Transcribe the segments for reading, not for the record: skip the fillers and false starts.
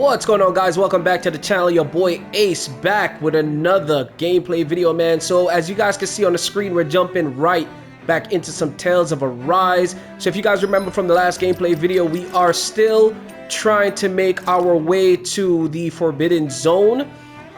What's going on, guys? Welcome back to the channel. Your boy Ace back with another gameplay video, man. So as you guys can see on the screen, we're jumping right back into some Tales of Arise. So if you guys remember from the last gameplay video, we are still trying to make our way to the Forbidden Zone.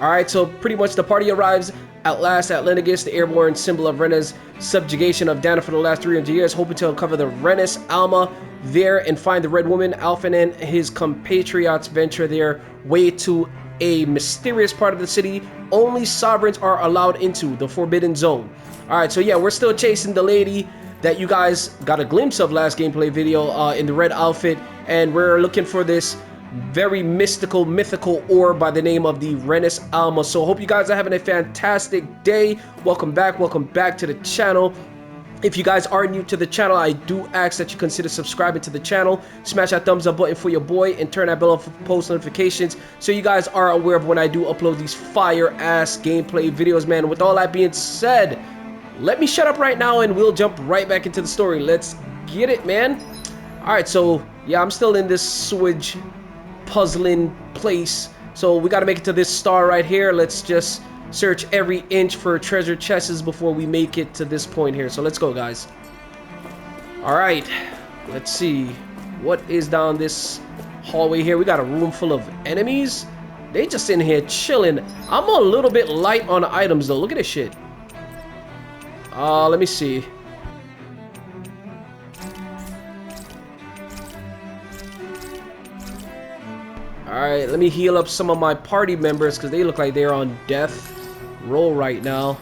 Alright, so pretty much the party arrives at last at Lenegis, the airborne symbol of Rena's subjugation of Dahna for the last 300 years, hoping to uncover the Renis Alma there and find the Red Woman. Alphen and his compatriots venture their way to a mysterious part of the city only sovereigns are allowed into, the Forbidden Zone. Alright, so yeah, we're still chasing the lady that you guys got a glimpse of last gameplay video in the red outfit, and we're looking for this very mythical orb by the name of the Renis Alma. So hope you guys are having a fantastic day. Welcome back to the channel. If you guys are new to the channel, I do ask that you consider subscribing to the channel. Smash that thumbs up button for your boy and turn that bell on for post notifications so you guys are aware of when I do upload these fire ass gameplay videos, man. With all that being said, let me shut up right now and we'll jump right back into the story. Let's get it, man. Alright, so yeah, I'm still in this sewage puzzling place, so we got to make it to this star right here. Let's just search every inch for treasure chests before we make it to this point here. So let's go, guys. All right, let's see what is down this hallway here. We got a room full of enemies. They just in here chilling. I'm a little bit light on items though. Look at this shit. Let me see. Alright, let me heal up some of my party members because they look like they're on death roll right now.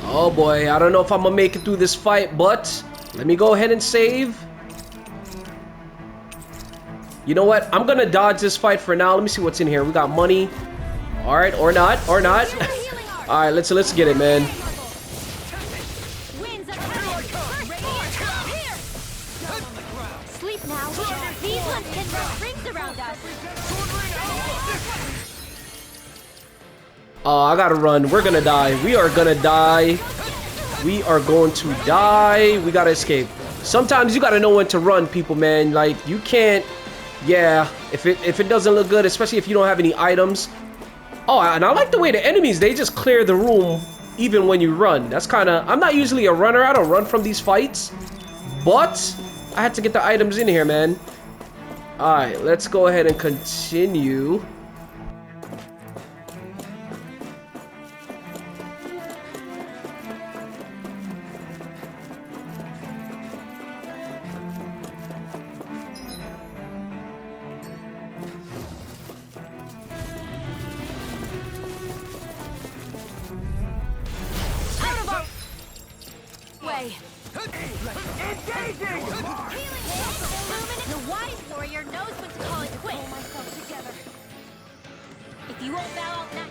Oh boy, I don't know if I'm gonna make it through this fight, but let me go ahead and save. You know what? I'm gonna dodge this fight for now. Let me see what's in here. We got money. Alright, or not. Alright, let's get it, man. Sleep now. These ones can throw rings around us. Oh, I gotta run. We're gonna die. We are gonna die. We are going to die. We gotta escape. Sometimes you gotta know when to run, people, man. Like, you can't... Yeah, if it doesn't look good, especially if you don't have any items. Oh, and I like the way the enemies, they just clear the room even when you run. That's kind of... I'm not usually a runner. I don't run from these fights. But I had to get the items in here, man. Alright, let's go ahead and continue. The wise warrior knows when to call it quits. Pull myself together. If you won't bow out now.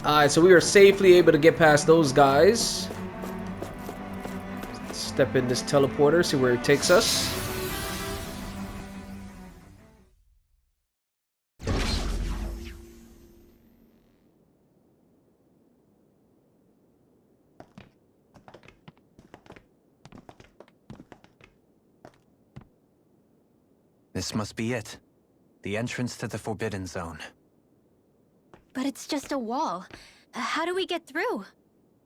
Alright, so we were safely able to get past those guys. Step in this teleporter, see where it takes us. This must be it. The entrance to the Forbidden Zone. But it's just a wall. How do we get through?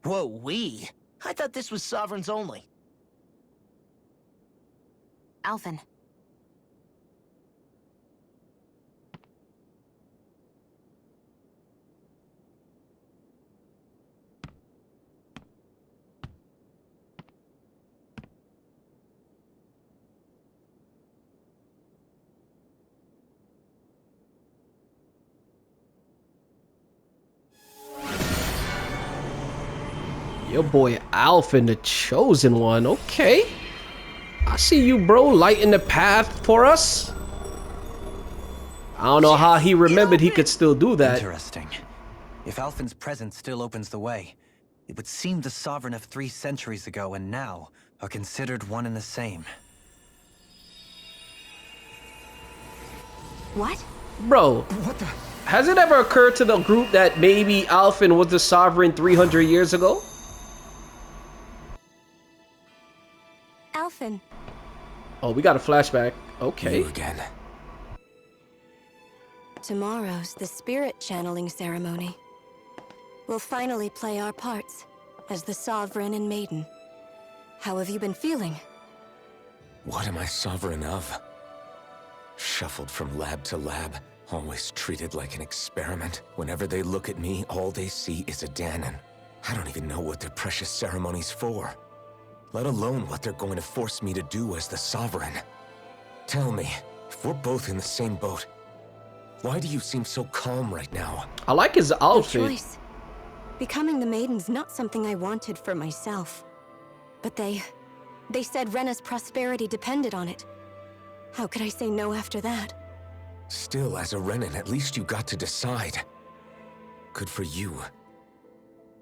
Whoa, we? I thought this was sovereigns only. Alphen. Your boy Alphen, the chosen one. Okay. I see you, bro, lighting the path for us. I don't know how he remembered he could still do that. Interesting. If Alphen's presence still opens the way, it would seem the Sovereign of 3 centuries ago and now are considered one and the same. What? Bro, has it ever occurred to the group that maybe Alphen was the Sovereign 300 years ago? Alphen. Oh, we got a flashback. Okay. You again. Tomorrow's the spirit channeling ceremony. We'll finally play our parts as the Sovereign and Maiden. How have you been feeling? What am I sovereign of? Shuffled from lab to lab, always treated like an experiment. Whenever they look at me, all they see is a Dahnan. I don't even know what their precious ceremony's for, let alone what they're going to force me to do as the Sovereign. Tell me, if we're both in the same boat, why do you seem so calm right now? I like his outfit. No choice. Becoming the Maiden's not something I wanted for myself. But they said Rena's prosperity depended on it. How could I say no after that? Still, as a Renan, at least you got to decide. Good for you.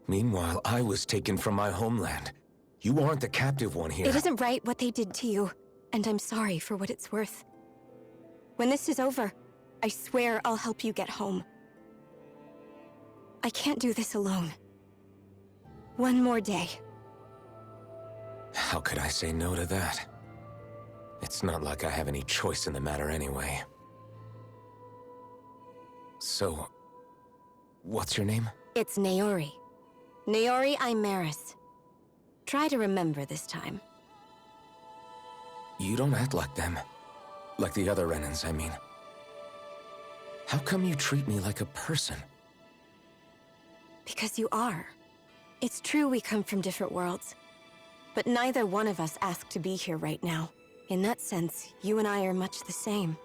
Meanwhile, I was taken from my homeland. You aren't the captive one here. It isn't right what they did to you, and I'm sorry for what it's worth. When this is over, I swear I'll help you get home. I can't do this alone. One more day. How could I say no to that? It's not like I have any choice in the matter anyway. So, what's your name? It's Naori. Naori Imaris. Try to remember this time. You don't act like them. Like the other Renans, I mean. How come you treat me like a person? Because you are. It's true we come from different worlds. But neither one of us asked to be here right now. In that sense, you and I are much the same.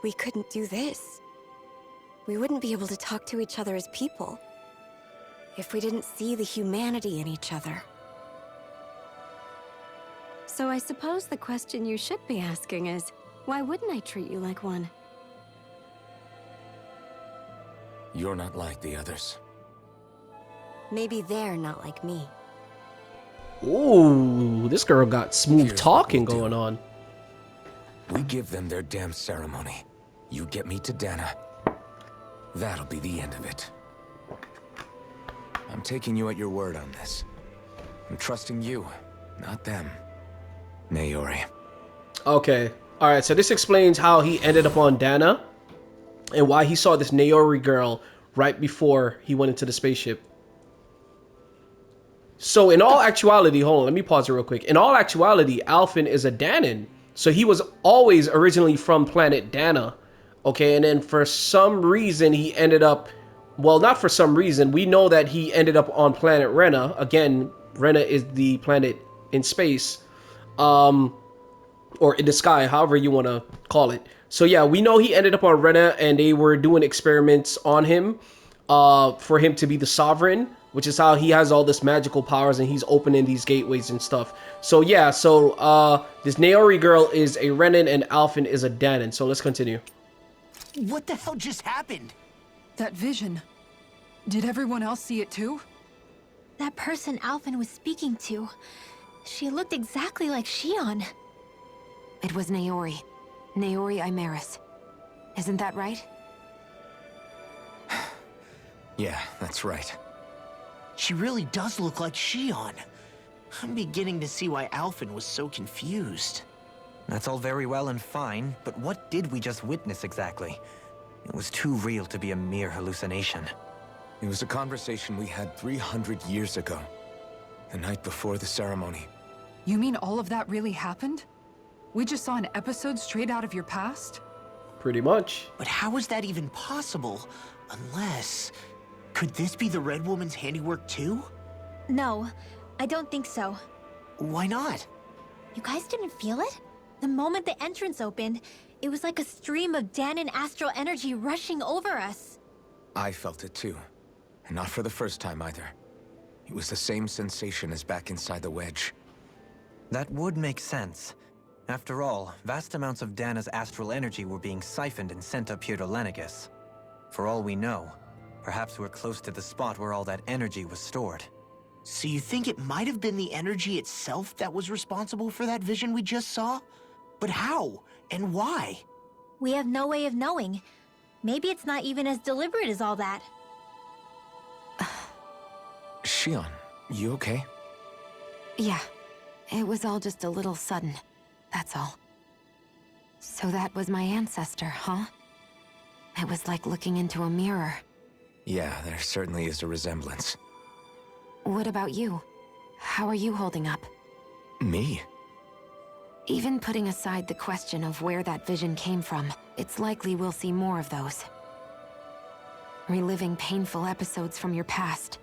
We couldn't do this. We wouldn't be able to talk to each other as people if we didn't see the humanity in each other. So I suppose the question you should be asking is, why wouldn't I treat you like one? You're not like the others. Maybe they're not like me. Ooh, this girl got smooth Here's talking what we'll going do. on. We give them their damn ceremony. You get me to Dahna. That'll be the end of it. I'm taking you at your word on this. I'm trusting you, not them. Naori. Okay. Alright, so this explains how he ended up on Dahna and why he saw this Naori girl right before he went into the spaceship. So in all actuality, hold on, let me pause it real quick. In all actuality, Alphen is a Dahnan. So he was always originally from planet Dahna. Okay, and then for some reason he ended up, well, not for some reason, we know that he ended up on planet Rena. Again, Rena is the planet in space. Or in the sky, however you want to call it. So yeah, we know he ended up on Rena and they were doing experiments on him for him to be the Sovereign, which is how he has all this magical powers and he's opening these gateways and stuff. So yeah, so this Naori girl is a Renan and Alphen is a Dahnan. So let's continue. What the hell just happened? That vision. Did everyone else see it too? That person Alphen was speaking to, she looked exactly like Shionne. It was Naori. Naori Imaris. Isn't that right? Yeah, that's right. She really does look like Shionne. I'm beginning to see why Alphen was so confused. That's all very well and fine, but what did we just witness exactly? It was too real to be a mere hallucination. It was a conversation we had 300 years ago. The night before the ceremony. You mean all of that really happened? We just saw an episode straight out of your past? Pretty much. But how is that even possible? Unless... Could this be the Red Woman's handiwork too? No, I don't think so. Why not? You guys didn't feel it? The moment the entrance opened, it was like a stream of Dahnan astral energy rushing over us. I felt it too. And not for the first time either. It was the same sensation as back inside the wedge. That would make sense. After all, vast amounts of Dahna's astral energy were being siphoned and sent up here to Lenegus. For all we know, perhaps we're close to the spot where all that energy was stored. So you think it might have been the energy itself that was responsible for that vision we just saw? But how? And why? We have no way of knowing. Maybe it's not even as deliberate as all that. Shionne, you okay? Yeah, it was all just a little sudden. That's all. So that was my ancestor, huh? It was like looking into a mirror. Yeah, there certainly is a resemblance. What about you? How are you holding up? Me? Even putting aside the question of where that vision came from, it's likely we'll see more of those. Reliving painful episodes from your past.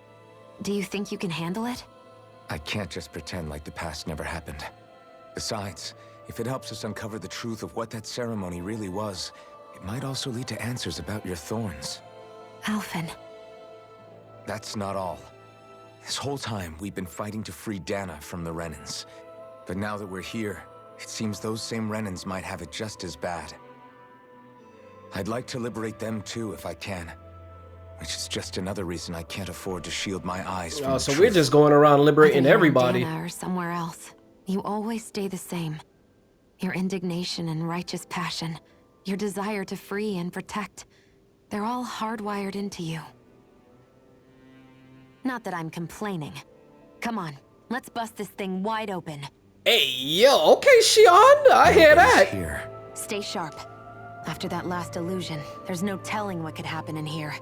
Do you think you can handle it? I can't just pretend like the past never happened. Besides, if it helps us uncover the truth of what that ceremony really was, it might also lead to answers about your thorns. Alphen. That's not all. This whole time, we've been fighting to free Dahna from the Renans. But now that we're here, it seems those same Renans might have it just as bad. I'd like to liberate them too if I can. Which is just another reason I can't afford to shield my eyes from the So truth. we're just going around liberating Whether you're in everybody. Dahna or somewhere else, you always stay the same. Your indignation and righteous passion, your desire to free and protect, they're all hardwired into you. Not that I'm complaining. Come on, let's bust this thing wide open. Hey, yo, okay, Shionne, I hear that. Here. Stay sharp. After that last illusion, there's no telling what could happen in here.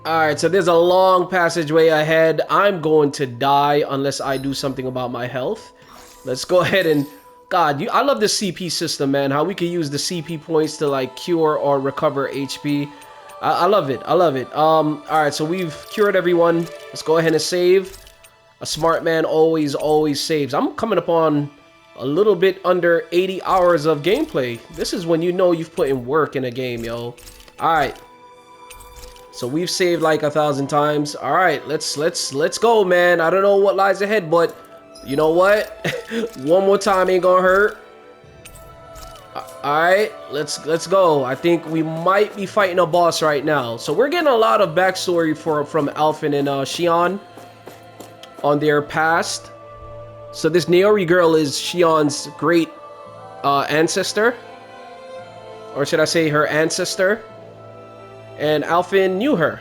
Alright, so there's a long passageway ahead. I'm going to die unless I do something about my health. Let's go ahead and... God, I love the CP system, man. How we can use the CP points to, like, cure or recover HP. I love it. I love it. Alright, so we've cured everyone. Let's go ahead and save. A smart man always saves. I'm coming up on a little bit under 80 hours of gameplay. This is when you know you've put in work in a game, yo. Alright. So we've saved like 1,000 times. All right, let's go, man. I don't know what lies ahead, but you know what? One more time ain't gonna hurt. All right, let's go. I think we might be fighting a boss right now. So we're getting a lot of backstory from Alphen and Shionne on their past. So this Naori girl is Shionne's great ancestor, or should I say her ancestor? And Alphen knew her.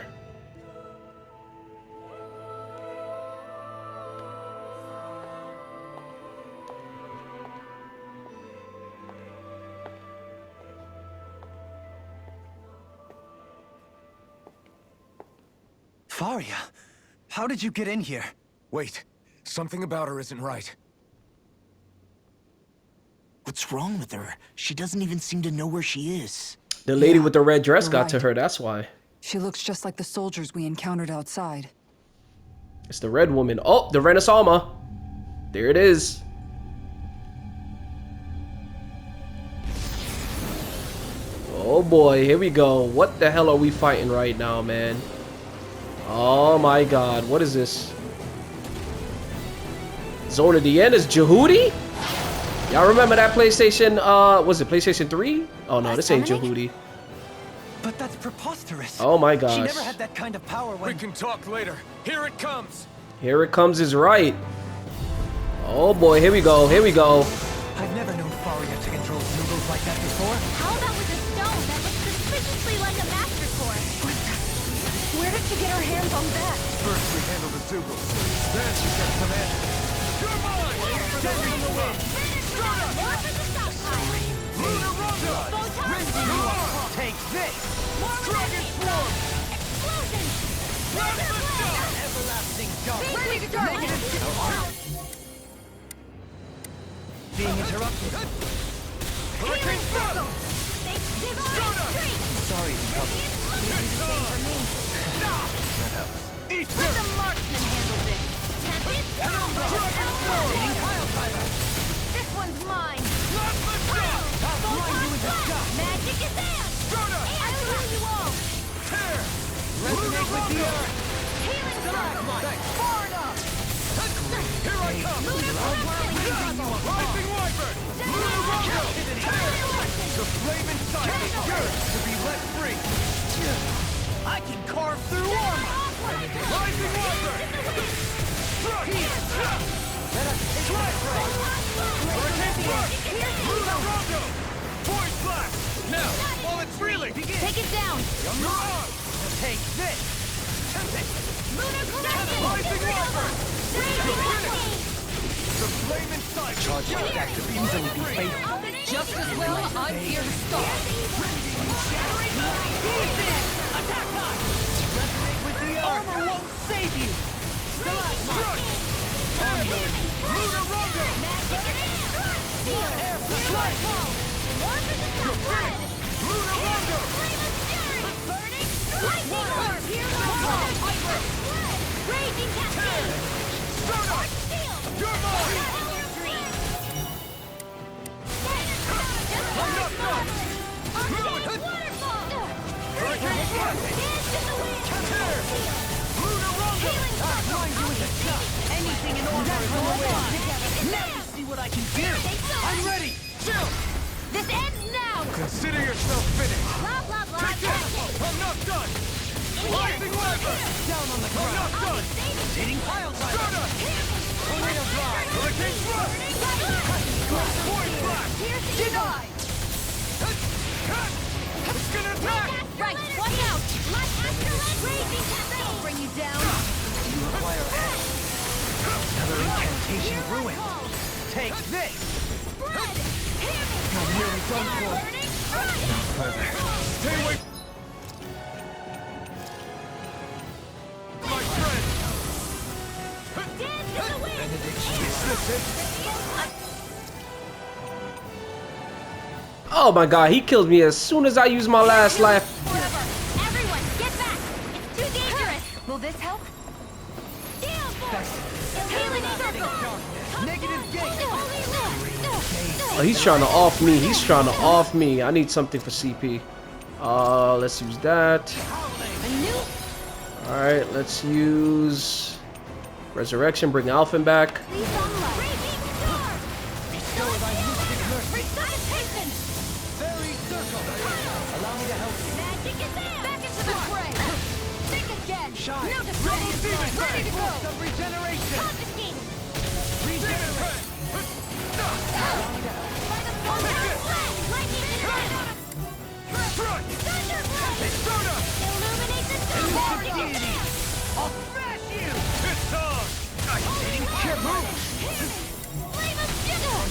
Faria, how did you get in here? Wait, something about her isn't right. What's wrong with her? She doesn't even seem to know where she is. The lady with the red dress you're got to right. her, that's why. She looks just like the soldiers we encountered outside. It's the red woman. Oh, the Renaissama. There it is. Oh boy, here we go. What the hell are we fighting right now, man? Oh my god, what is this? Zone of the End is Jehudi? Y'all remember that PlayStation, was it PlayStation 3? Oh no, this ain't Jehudi. But that's preposterous. Oh my She gosh. never had that kind of power when... We can talk later. Here it comes. Here it comes is right. Oh boy, here we go, here we go. I've never known Faria to control noodles like that before. How about with a stone that looks suspiciously like a master core? Where did she get her hands on that? First we handle the Dougal. Then she gets some in. You're mine! Taking the win! More for the south side. Luna Rondo! Photon Take this! Dragon Swarm! Explosion! Everlasting dog. Ready to go! Being interrupted. Healing circle! Divine streak! Sorry, trouble. Eat Let the marksman handle this! Champion This one's mine! Photon blast! Magic is out! I will you all! Resonate with the earth. Healing circle! Far enough. Here I come! Rising Wyvern! The flame inside is yours to be let free! I can carve through armor! Rising Wyvern! Let us take the fray! Hurricane Thrust! Lunar Rondo! Void Blast! Now, while it's reeling! Take it down! You're on! Take this! Rising Wyvern! The flame inside Charge like that could easily be fatal. Just as well, I'm here to stop. Attack time! Resonate with the armor won't save you! Lunar Rondo! Lunar Rondo! Raging Cascade! You're mine! I'm not done! Hurricane Thrust! Lunar Rondo! Anything in order is on the way! Now you see what I can do! I'm ready! Chill! This ends now! Consider yourself finished. Blah, blah, blah. Take this! I'm not done! Rising Wyvern! Down on the I'm ground! not done! Hitting pile driver! Stardust! Tornado drive! Hurricane Thrust! Void Blast! Denied! It's gonna attack! Right, watch out! Raging Cascade! I'll bring you down! You require air. Another incantation ruined. Take this! I'm nearly done for. No further. Stay away! My friend! Is this it? Oh my god, he killed me as soon as I used my last life. Everyone, get back! It's too dangerous! Will this help? Healing circle! Negative gate! Oh, he's trying to off me. He's trying to off me. I need something for CP. Let's use that. Alright, let's use Resurrection, bring Alphen back. Very circle! Allow me to help you. Back into the fray! Think again! Shine! No defense! Ready to go! Some regeneration! Confiscate! Regenerate! Lightning attack! Illuminate the sun! Deity! I'll smash you! It's on! Flame of Jiggle!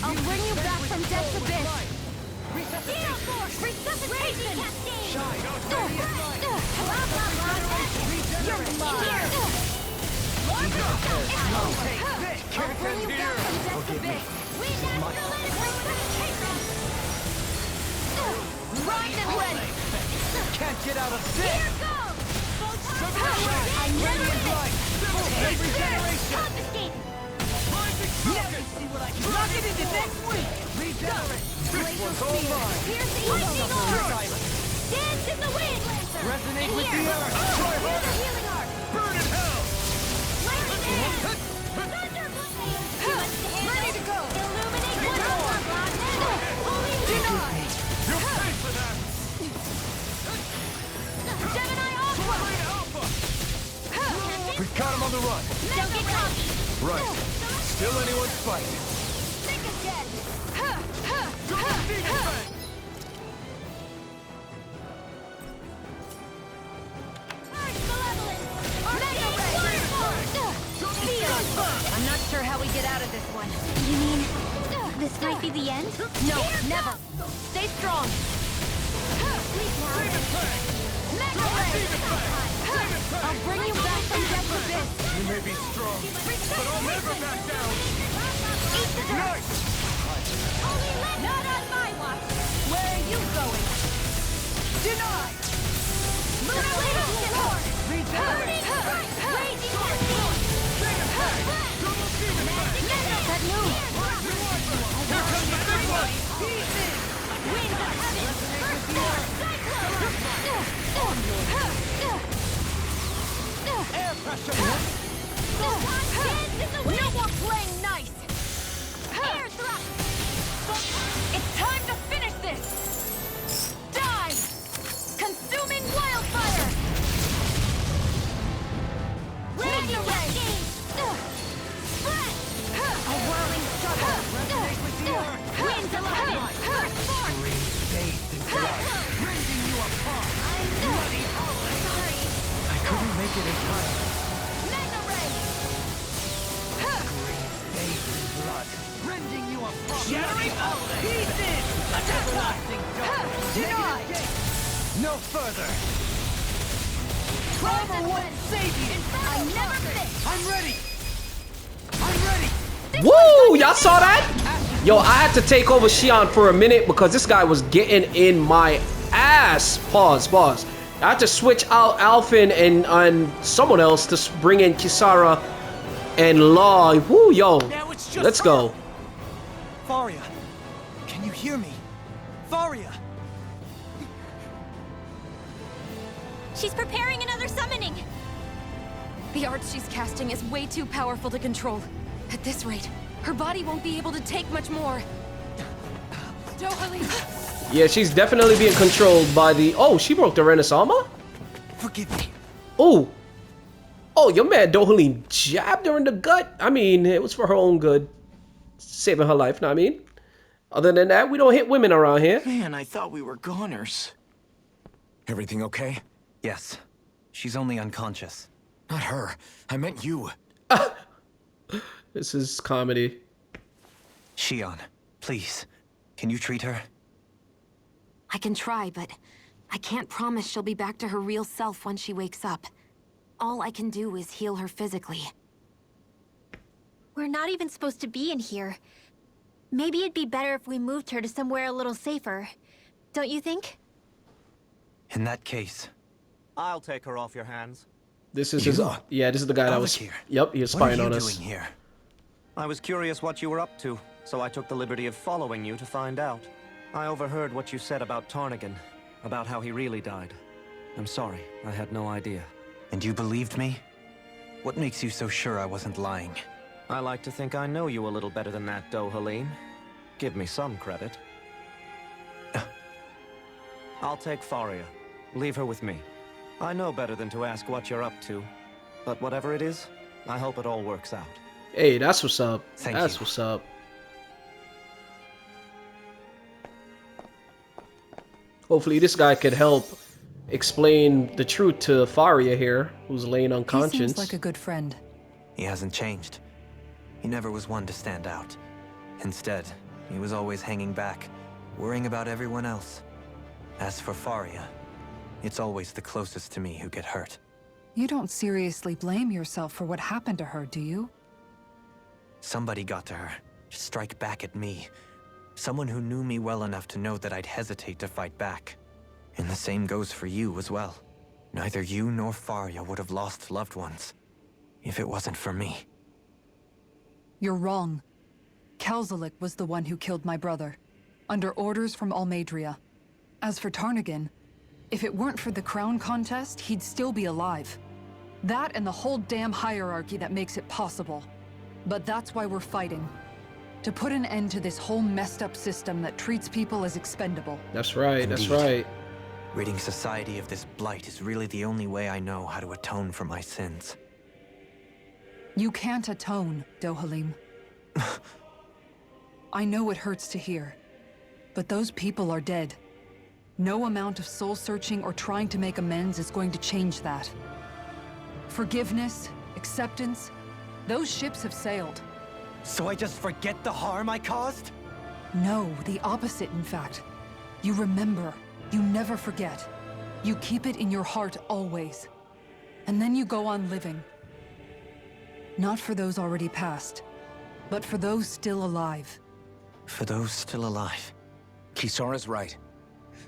I'll bring you back from death's abyss! Gale Force! Resuscitation! Shine! You're mine! Take this! I'll bring you back from death's abyss! Rise and ready! Can't get out of this! Here goes! I'm ready and right! Take regeneration! Confiscate! Now you see what I can knock it into next week! Regenerate! This one's all mine! Here's the lightning arm! Dance in the wind! Resonate And with here, the earth! here's the healing arm! Burn in hell! Lightning air! Ready to go! Illuminate the door! Holy deny! You pay for that! Gemini Aqua! Alpha! We've got him on the run! Don't get cocky! Right. Still anyone's fight. Think again! I'm not sure how we get out of this one. You mean this might be the end? No, never. Stay strong. Mega Ray! I'll bring you back from death's abyss. You may be strong, but I'll never back down. Eat the dirt. Nice! Not on my watch. Where are you going? Deny. Regenerate. Raging Cascade. That move. Here comes the big one! Winds of heaven. Cyclone. Air pressure! Dance in the getting tired. Mega Ray! Baby blood, rending you apart. Shattering all pieces! Everlasting darkness. Denied! No further. Driver won't save you! I never fit! I'm ready. I'm ready. Woo! Y'all saw that? Yo, I had to take over Shionne for a minute because this guy was getting in my ass. Pause, pause. I had to switch out Alphen and someone else to bring in Kisara and Law. Woo, yo. Now it's just Let's go. Faria, can you hear me? Faria. She's preparing another summoning! The art she's casting is way too powerful to control. At this rate, her body won't be able to take much more. Dohalim! Yeah, she's definitely being controlled by the... Oh, she broke the Renaissama? Forgive me. Oh. Oh, your man Dohalim jabbed her in the gut. I mean, it was for her own good. Saving her life, know what I mean? Other than that, we don't hit women around here. Man, I thought we were goners. Everything okay? Yes, she's only unconscious. Not her. I meant you. This is comedy. Shionne, please, can you treat her? I can try, but I can't promise she'll be back to her real self when she wakes up. All I can do is heal her physically. We're not even supposed to be in here. Maybe it'd be better if we moved her to somewhere a little safer. Don't you think? In that case, I'll take her off your hands. This is his... Yeah, this is the guy that was... here. Yep, he was What are spying you on us. doing here? I was curious what you were up to, so I took the liberty of following you to find out. I overheard what you said about Tarnigan, about how he really died. I'm sorry, I had no idea. And you believed me? What makes you so sure I wasn't lying? I like to think I know you a little better than that, Dohalim. Give me some credit. I'll take Faria. Leave her with me. I know better than to ask what you're up to. But whatever it is, I hope it all works out. Hey, that's what's up. Thank That's you. what's up. Hopefully this guy could help explain the truth to Faria here, who's laying He unconscious. seems like a good friend. He hasn't changed. He never was one to stand out. Instead, he was always hanging back, worrying about everyone else. As for Faria, it's always the closest to me who get hurt. You don't seriously blame yourself for what happened to her, do you? Somebody got to her, to strike back at me. Someone who knew me well enough to know that I'd hesitate to fight back. And the same goes for you as well. Neither you nor Faria would have lost loved ones if it wasn't for me. You're wrong. Kelzelik was the one who killed my brother, under orders from Almadria. As for Tarnigan, if it weren't for the crown contest, he'd still be alive. That and the whole damn hierarchy that makes it possible. But that's why we're fighting. To put an end to this whole messed up system that treats people as expendable. That's right, that's Indeed. right. Ridding society of this blight is really the only way I know how to atone for my sins. You can't atone, Dohalim. I know it hurts to hear, but those people are dead. No amount of soul-searching or trying to make amends is going to change that. Forgiveness, acceptance, those ships have sailed. So I just forget the harm I caused? No, the opposite, in fact. You remember. You never forget. You keep it in your heart always. And then you go on living. Not for those already passed, but for those still alive. For those still alive. Kisara's right.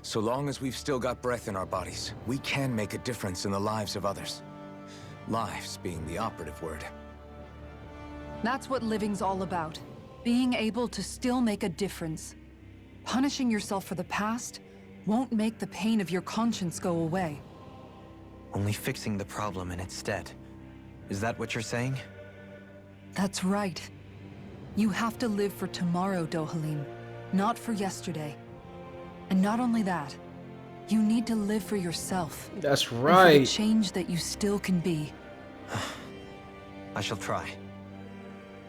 So long as we've still got breath in our bodies, we can make a difference in the lives of others. Lives being the operative word. That's what living's all about. Being able to still make a difference. Punishing yourself for the past won't make the pain of your conscience go away. Only fixing the problem in its stead. Is that what you're saying? That's right. You have to live for tomorrow, Dohalim, not for yesterday. And not only that, you need to live for yourself. That's And for the right. change that you still can be. I shall try.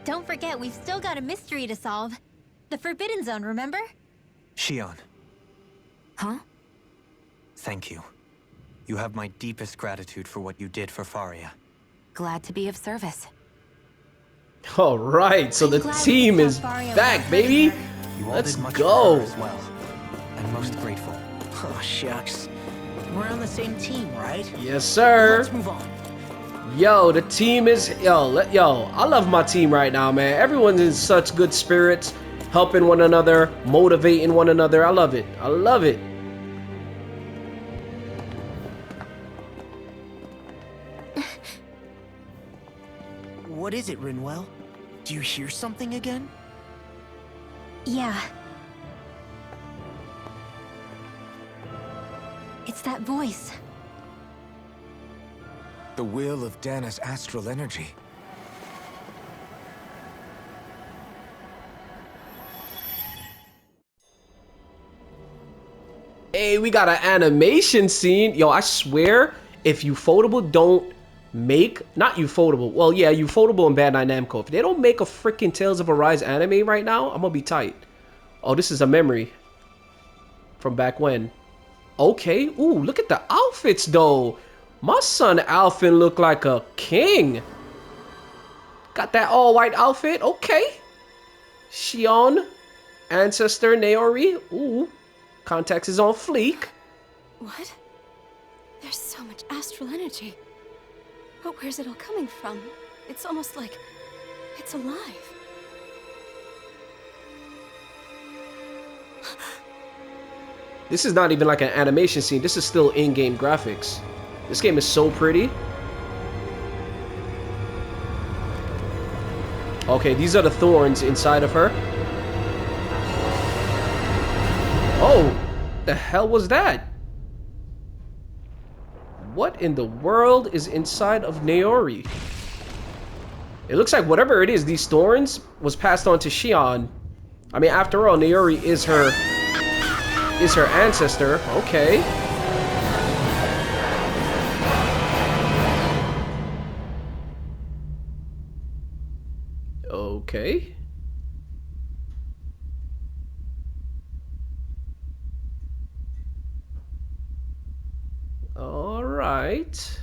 Don't forget, we've still got a mystery to solve. The Forbidden Zone, remember? Shionne, Huh? thank you. You have my deepest gratitude for what you did for Faria. Glad to be of service. All right, so the team is back, baby. You all Let's did much go. for her as well. I'm most grateful. Oh, shucks. We're on the same team, right? Yes, sir. Let's move on. Yo, the team is yo. I love my team right now, man. Everyone's in such good spirits, helping one another, motivating one another. I love it. I love it. What is it, Rinwell? Do you hear something again? Yeah. It's that voice. The will of Dahna's astral energy. Hey, we got an animation scene. Yo, I swear, if Ufotable don't make, not Ufotable, well, yeah, Ufotable and Bandai Namco, if they don't make a freaking Tales of Arise anime right now, I'm gonna be tight. Oh, this is a memory from back when. Okay, ooh, look at the outfits, though. My son Alphen look like a king. Got that all-white outfit, okay. Shionne, Ancestor, Naori, ooh. Context is on fleek. What? There's so much astral energy. But where's it all coming from? It's almost like it's alive. This is not even like an animation scene. This is still in-game graphics. This game is so pretty. Okay, these are the thorns inside of her. Oh, the hell was that? What in the world is inside of Naori? It looks like whatever it is, these thorns, was passed on to Shionne. I mean, after all, Naori is her ancestor. Okay. Okay. All right.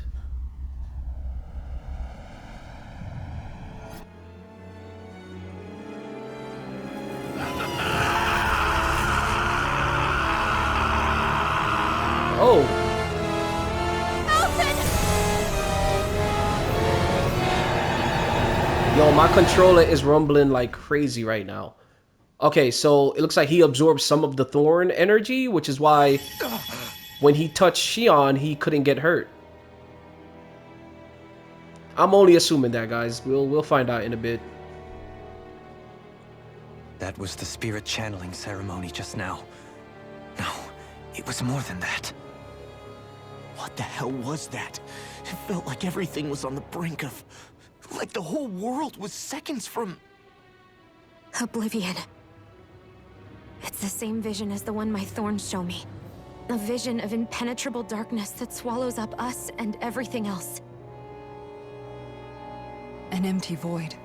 Oh. Yo, my controller is rumbling like crazy right now. Okay, so it looks like he absorbed some of the thorn energy, which is why when he touched Shionne, he couldn't get hurt. I'm only assuming that, guys. We'll find out in a bit. That was the spirit channeling ceremony just now. No, it was more than that. What the hell was that? It felt like everything was on the brink of... like the whole world was seconds from... Oblivion. It's the same vision as the one my thorns show me. A vision of impenetrable darkness that swallows up us and everything else. An empty void.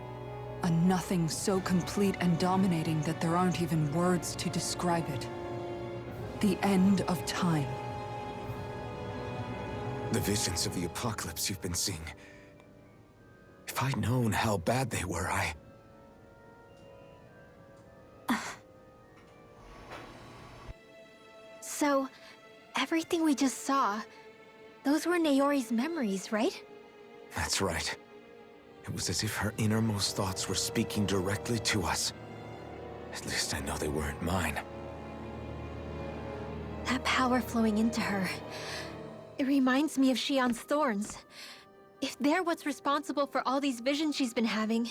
A nothing so complete and dominating that there aren't even words to describe it. The end of time. The visions of the apocalypse you've been seeing. If I'd known how bad they were, So, everything we just saw, those were Naori's memories, right? That's right. It was as if her innermost thoughts were speaking directly to us. At least I know they weren't mine. That power flowing into her, it reminds me of Shionne's thorns. If they're what's responsible for all these visions she's been having,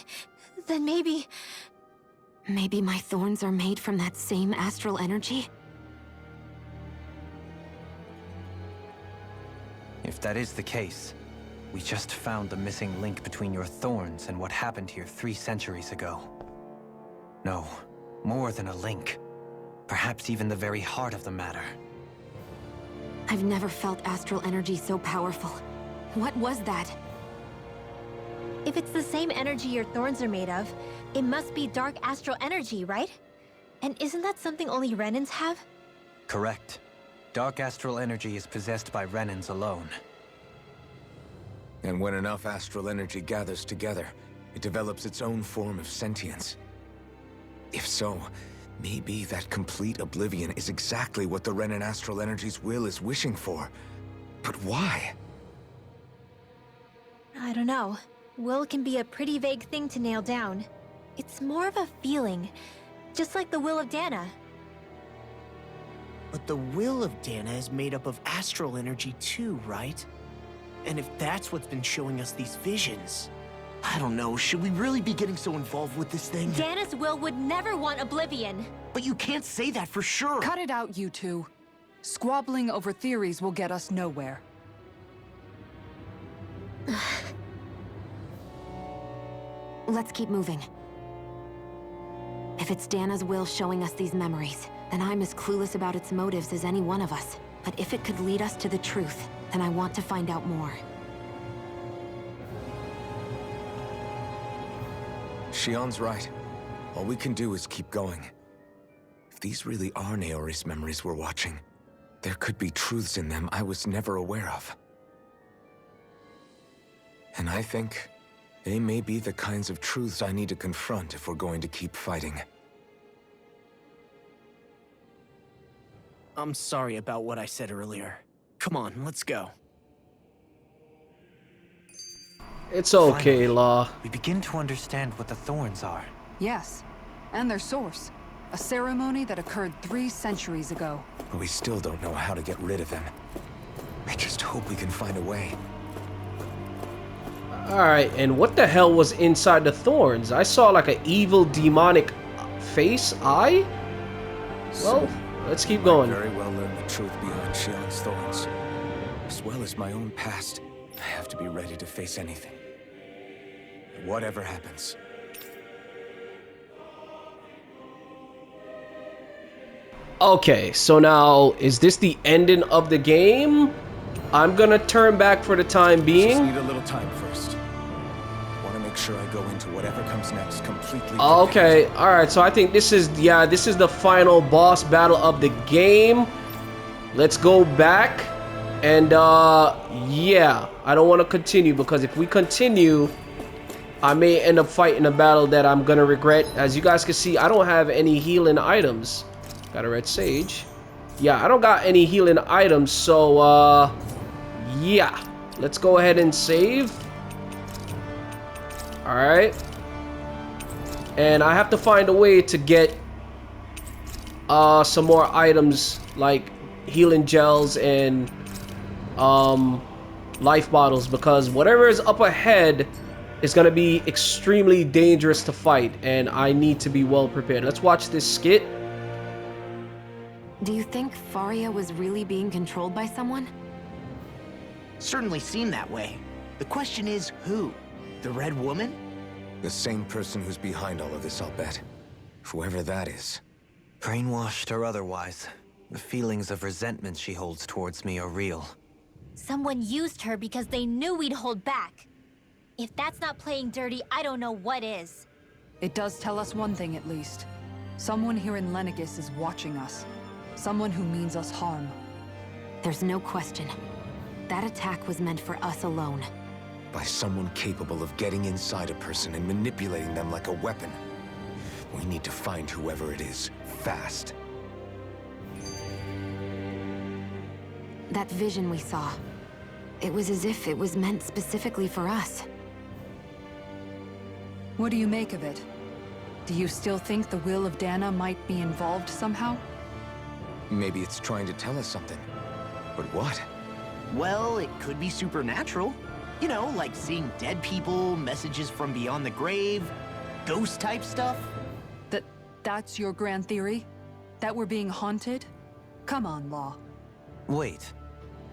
then maybe... Maybe my thorns are made from that same astral energy? If that is the case, we just found the missing link between your thorns and what happened here 3 centuries ago. No, more than a link. Perhaps even the very heart of the matter. I've never felt astral energy so powerful. What was that? If it's the same energy your thorns are made of, it must be dark astral energy, right? And isn't that something only Renans have? Correct. Dark astral energy is possessed by Renans alone. And when enough astral energy gathers together, it develops its own form of sentience. If so, maybe that complete oblivion is exactly what the Renan astral energy's will is wishing for. But why? I don't know. Will can be a pretty vague thing to nail down. It's more of a feeling, just like the will of Dahna. But the will of Dahna is made up of astral energy too, right? And if that's what's been showing us these visions... I don't know, should we really be getting so involved with this thing? Dahna's will would never want oblivion. But you can't say that for sure! Cut it out, you two. Squabbling over theories will get us nowhere. Let's keep moving. If it's Dahna's will showing us these memories, then I'm as clueless about its motives as any one of us. But if it could lead us to the truth, then I want to find out more. Shionne's right. All we can do is keep going. If these really are Naori's memories we're watching, there could be truths in them I was never aware of. And I think they may be the kinds of truths I need to confront if we're going to keep fighting. I'm sorry about what I said earlier. Come on, let's go. It's okay, Finally, Law. we begin to understand what the thorns are. Yes, and their source. A ceremony that occurred 3 centuries ago. But we still don't know how to get rid of them. I just hope we can find a way. Alright, and what the hell was inside the thorns? I saw like an evil demonic face, eye? Well, let's keep going. I very well learn the truth behind Shionne's thorns. As well as my own past, I have to be ready to face anything. Whatever happens. Okay, so now, is this the ending of the game? I'm gonna turn back for the time Just being. need a little time first. Want to make sure I go into whatever comes next completely. Okay, alright, so I think this is, yeah, this is the final boss battle of the game. Let's go back. And, yeah, I don't want to continue because if we continue, I may end up fighting a battle that I'm gonna regret. As you guys can see, I don't have any healing items. Got a red sage. Yeah, I don't got any healing items, so, yeah. Let's go ahead and save. Alright. And I have to find a way to get, some more items, like healing gels and, life bottles, because whatever is up ahead is going to be extremely dangerous to fight, and I need to be well prepared. Let's watch this skit. Do you think Faria was really being controlled by someone? Certainly seemed that way. The question is, who? The Red Woman? The same person who's behind all of this, I'll bet. Whoever that is. Brainwashed or otherwise, the feelings of resentment she holds towards me are real. Someone used her because they knew we'd hold back. If that's not playing dirty, I don't know what is. It does tell us one thing at least. Someone here in Lenegis is watching us. Someone who means us harm. There's no question. That attack was meant for us alone. By someone capable of getting inside a person and manipulating them like a weapon. We need to find whoever it is, fast. That vision we saw. It was as if it was meant specifically for us. What do you make of it? Do you still think the will of Dahna might be involved somehow? Maybe it's trying to tell us something. But what? Well, it could be supernatural. You know, like seeing dead people, messages from beyond the grave, ghost-type stuff. That's your grand theory? That we're being haunted? Come on, Law. Wait.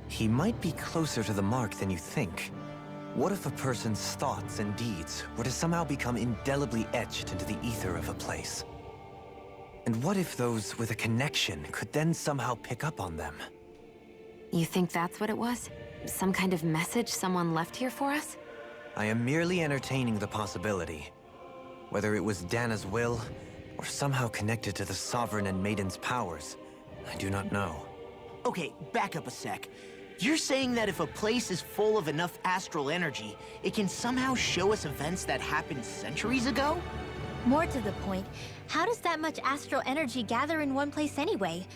He might be closer to the mark than you think. What if a person's thoughts and deeds were to somehow become indelibly etched into the ether of a place? And what if those with a connection could then somehow pick up on them? You think that's what it was? Some kind of message someone left here for us? I am merely entertaining the possibility. Whether it was Dahna's will, or somehow connected to the Sovereign and Maiden's powers, I do not know. Okay, back up a sec. You're saying that if a place is full of enough astral energy, it can somehow show us events that happened centuries ago? More to the point, how does that much astral energy gather in one place anyway?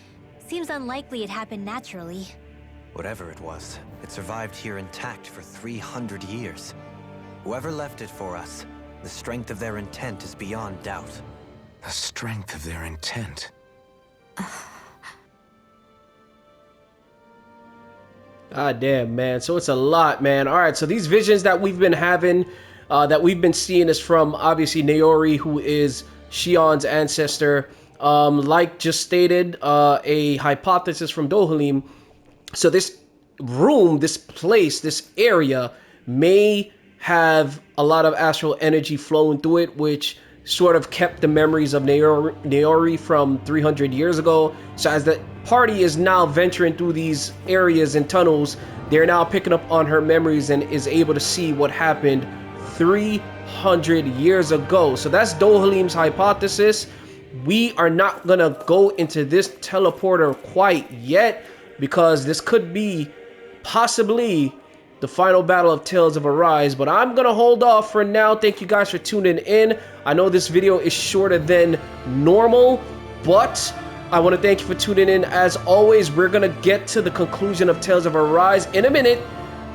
Seems unlikely it happened naturally. Whatever it was, it survived here intact for 300 years. Whoever left it for us, the strength of their intent is beyond doubt. The strength of their intent. God damn, man. So it's a lot, man. All right, so these visions that we've been having, that we've been seeing is from, obviously, Naori, who is Shionne's ancestor. Like just stated, a hypothesis from Dohalim. So this room, this place, this area may have a lot of astral energy flowing through it, which sort of kept the memories of Naori from 300 years ago. So as the party is now venturing through these areas and tunnels, they're now picking up on her memories and is able to see what happened 300 years ago. So that's Dohalim's hypothesis. We are not gonna go into this teleporter quite yet, because this could be possibly the final battle of Tales of Arise, but I'm gonna hold off for now. Thank you guys for tuning in. I know this video is shorter than normal, but I want to thank you for tuning in. As always, we're gonna get to the conclusion of Tales of Arise in a minute.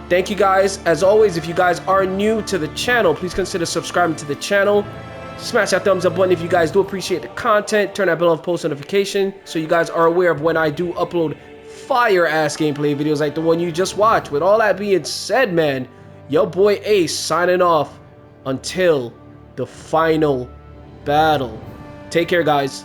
Thank you guys. As always, if you guys are new to the channel, please consider subscribing to the channel. Smash that thumbs up button if you guys do appreciate the content. Turn that bell on post notification so you guys are aware of when I do upload fire ass gameplay videos like the one you just watched. With all that being said, man, your boy Ace signing off until the final battle. Take care, guys.